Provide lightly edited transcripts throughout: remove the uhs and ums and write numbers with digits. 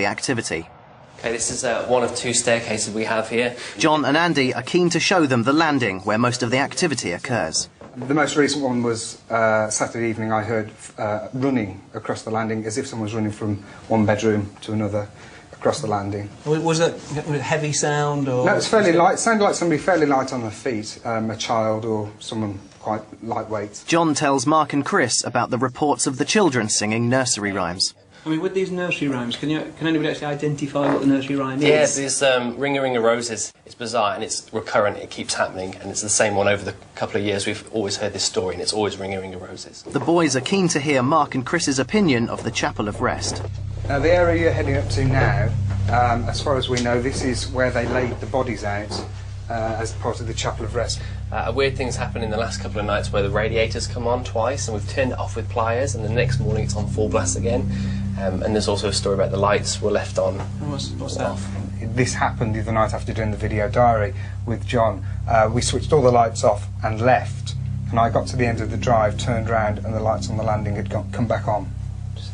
the activity. Okay, this is one of two staircases we have here. John and Andy are keen to show them the landing where most of the activity occurs. The most recent one was Saturday evening. I heard running across the landing, as if someone was running from one bedroom to another across the landing. Was it heavy sound? Or no, it's fairly light. It sounded like somebody fairly light on their feet, a child or someone quite lightweight. John tells Mark and Chris about the reports of the children singing nursery rhymes. I mean, with these nursery rhymes, can anybody actually identify what the nursery rhyme is? Yeah, there's Ring a Ring of Roses. It's bizarre and it's recurrent, it keeps happening, and it's the same one over the couple of years. We've always heard this story, and it's always Ring a Ring of Roses. The boys are keen to hear Mark and Chris's opinion of the Chapel of Rest. Now, the area you're heading up to now, as far as we know, this is where they laid the bodies out as part of the Chapel of Rest. A weird thing's happened in the last couple of nights where the radiators come on twice, and we've turned it off with pliers, and the next morning it's on full blast again. And there's also a story about the lights were left on. What's that? Off. This happened the other night after doing the video diary with John. We switched all the lights off and left, and I got to the end of the drive, turned round, and the lights on the landing had come back on.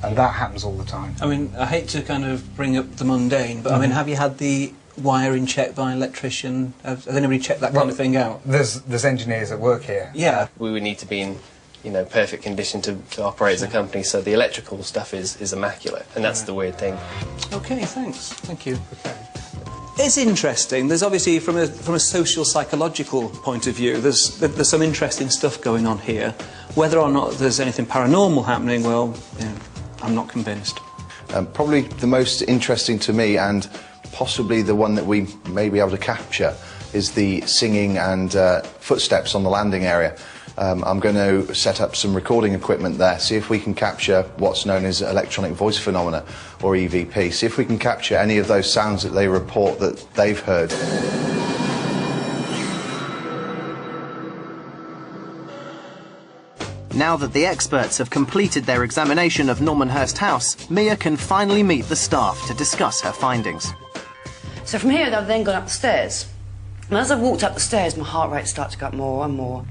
And that happens all the time. I mean, I hate to kind of bring up the mundane, but I mean, have you had the wiring checked by an electrician? Has anybody checked that kind of thing out? There's engineers that work here. Yeah. We would need to be in, perfect condition to operate as a company, so the electrical stuff is immaculate, and that's the weird thing. Okay, thanks. Thank you. Okay. It's interesting. There's obviously, from a social psychological point of view, there's some interesting stuff going on here. Whether or not there's anything paranormal happening, well, I'm not convinced. Probably the most interesting to me, and possibly the one that we may be able to capture, is the singing and footsteps on the landing area. I'm going to set up some recording equipment there, see if we can capture what's known as electronic voice phenomena, or EVP, see if we can capture any of those sounds that they report that they've heard. Now that the experts have completed their examination of Normanhurst House, Mia can finally meet the staff to discuss her findings. So from here, I've then gone up the stairs. And as I walked up the stairs, my heart rate started to go up more and more.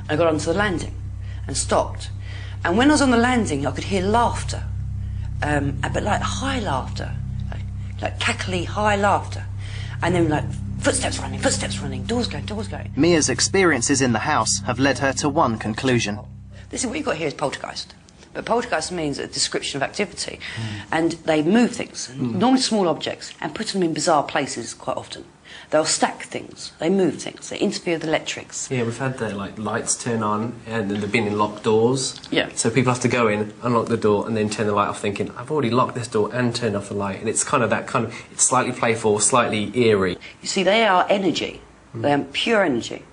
I got onto the landing and stopped. And when I was on the landing, I could hear laughter, but like high laughter, like cackly high laughter. And then like footsteps running, doors going. Mia's experiences in the house have led her to one conclusion. This is what you've got here is poltergeist. But poltergeist means a description of activity. And they move things, normally small objects, and put them in bizarre places quite often. They'll stack things, they move things, they interfere with electrics. Yeah, we've had the lights turn on, and they've been in locked doors. Yeah. So people have to go in, unlock the door, and then turn the light off, thinking, I've already locked this door and turned off the light. And it's kind of it's slightly playful, slightly eerie. You see, they are energy. They are pure energy.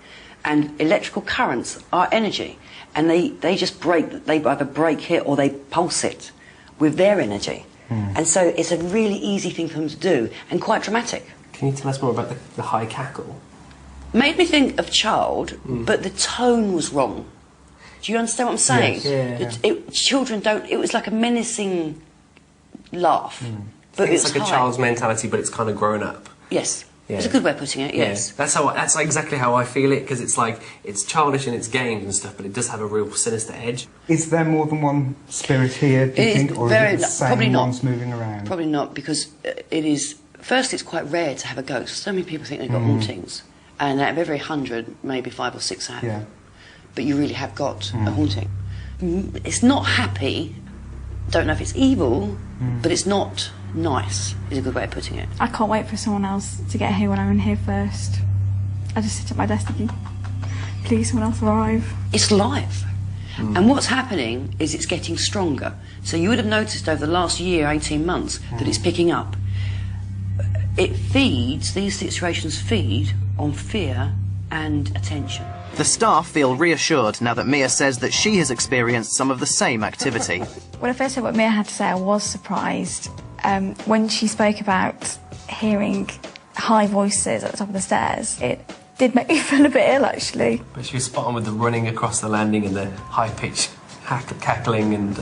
And electrical currents are energy. And they just break, they either break it or they pulse it with their energy. And so it's a really easy thing for them to do, and quite dramatic. Can you tell us more about the high cackle? Made me think of child, but the tone was wrong. Do you understand what I'm saying? Yes. Yeah. Children don't, it was like a menacing laugh. But It's it was like a high. child's mentality, but it's kind of grown up. Yes. Yeah. It's a good way of putting it, yes. Yeah. That's exactly how I feel it, because it's like, it's childish in its games and stuff, but it does have a real sinister edge. Is there more than one spirit here, do you think, or is it the same ones moving around? Probably not, because it is, first it's quite rare to have a ghost. So many people think they've got hauntings, and out of every 100, maybe 5 or 6 have. Yeah. But you really have got a haunting. It's not happy, don't know if it's evil, but it's not nice, is a good way of putting it. I can't wait for someone else to get here when I'm in here first. I just sit at my desk thinking, please, someone else arrive. It's live. And what's happening is it's getting stronger. So you would have noticed over the last year, 18 months, that it's picking up. It feeds, these situations feed on fear and attention. The staff feel reassured now that Mia says that she has experienced some of the same activity. When I first heard what Mia had to say, I was surprised. When she spoke about hearing high voices at the top of the stairs, it did make me feel a bit ill, actually. But she was spot on with the running across the landing and the high-pitched cackling, and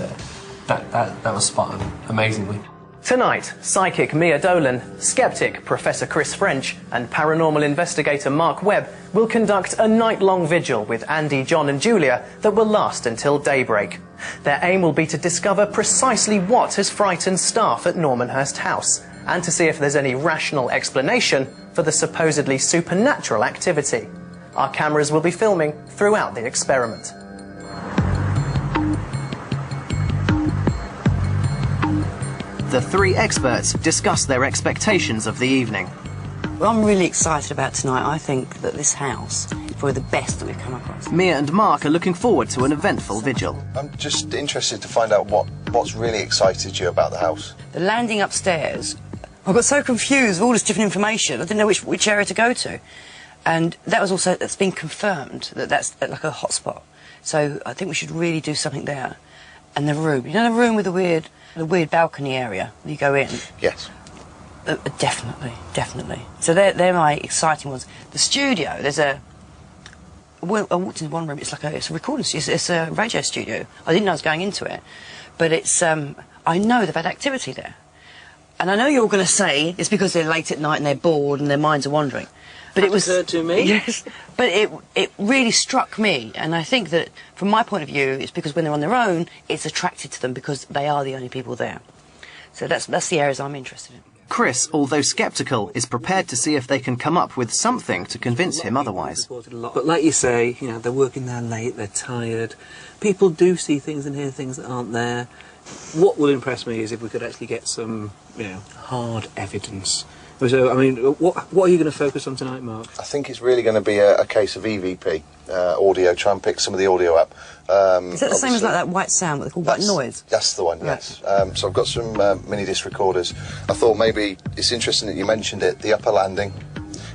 that was spot on, amazingly. Tonight, psychic Mia Dolan, skeptic Professor Chris French, and paranormal investigator Mark Webb will conduct a night-long vigil with Andy, John and Julia that will last until daybreak. Their aim will be to discover precisely what has frightened staff at Normanhurst House and to see if there's any rational explanation for the supposedly supernatural activity. Our cameras will be filming throughout the experiment. The three experts discuss their expectations of the evening. Well, I'm really excited about tonight. I think that this house is probably the best that we've come across. Mia and Mark are looking forward to an eventful vigil. I'm just interested to find out what's really excited you about the house. The landing upstairs, I got so confused with all this different information. I didn't know which area to go to. And that's been confirmed that that's like a hotspot. So I think we should really do something there. And the room, you know, the room with the weird balcony area you go in? Yes. Definitely. So they're my exciting ones. The studio, I walked into one room, it's a recording studio, it's a radio studio. I didn't know I was going into it. But it's, I know they've had activity there. And I know you're all going to say it's because they're late at night and they're bored and their minds are wandering. But it was occurred to me. Yes, but it really struck me, and I think that from my point of view, it's because when they're on their own, it's attracted to them because they are the only people there. So that's the areas I'm interested in. Chris, although sceptical, is prepared to see if they can come up with something to convince him otherwise. But like you say, you know, they're working there late, they're tired. People do see things and hear things that aren't there. What will impress me is if we could actually get some, you know, hard evidence. So, I mean, what are you going to focus on tonight, Mark? I think it's really going to be a case of EVP, audio, try and pick some of the audio up. Is that the same as like that white sound, what they call white noise? That's the one, yes. So I've got some mini disc recorders. I thought maybe it's interesting that you mentioned it, the upper landing,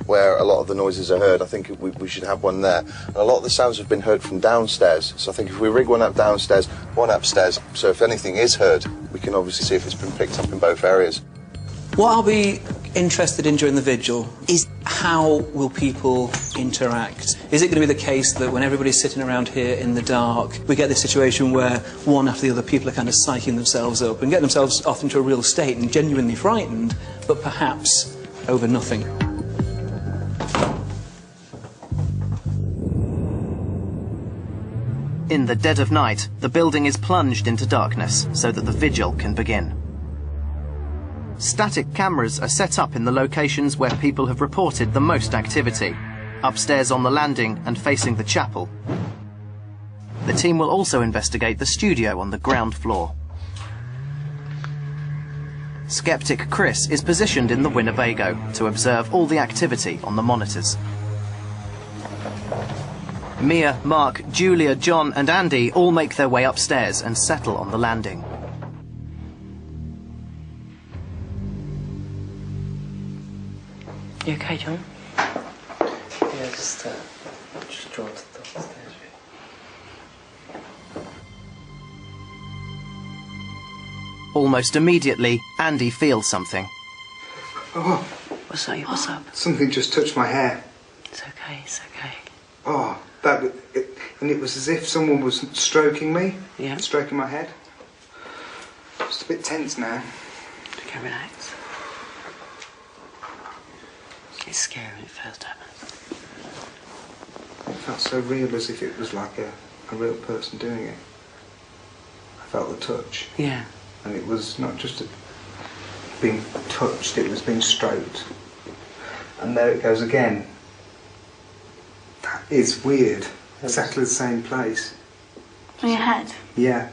where a lot of the noises are heard. I think we should have one there. And a lot of the sounds have been heard from downstairs. So I think if we rig one up downstairs, one upstairs, so if anything is heard, we can obviously see if it's been picked up in both areas. What I'll be interested in during the vigil is how will people interact? Is it going to be the case that when everybody's sitting around here in the dark, we get this situation where one after the other people are kind of psyching themselves up and get themselves off into a real state and genuinely frightened, but perhaps over nothing? In the dead of night, the building is plunged into darkness so that the vigil can begin. Static cameras are set up in the locations where people have reported the most activity, upstairs on the landing and facing the chapel. The team will also investigate the studio on the ground floor. Skeptic Chris is positioned in the Winnebago to observe all the activity on the monitors. Mia, Mark, Julia, John and Andy all make their way upstairs and settle on the landing. You okay, John? Yeah, just drawn to the top of the stairs. Almost immediately, Andy feels something. Oh, What's up? something just touched my hair. It's okay. Oh, and it was as if someone was stroking me, Yeah. stroking my head. Just a bit tense now. Okay, relax. It's scary when it first happens. It felt so real, as if it was like a real person doing it. I felt the touch. Yeah. And it was not just being touched, it was being stroked. And there it goes again. That is weird. Exactly the same place. On your head? Yeah.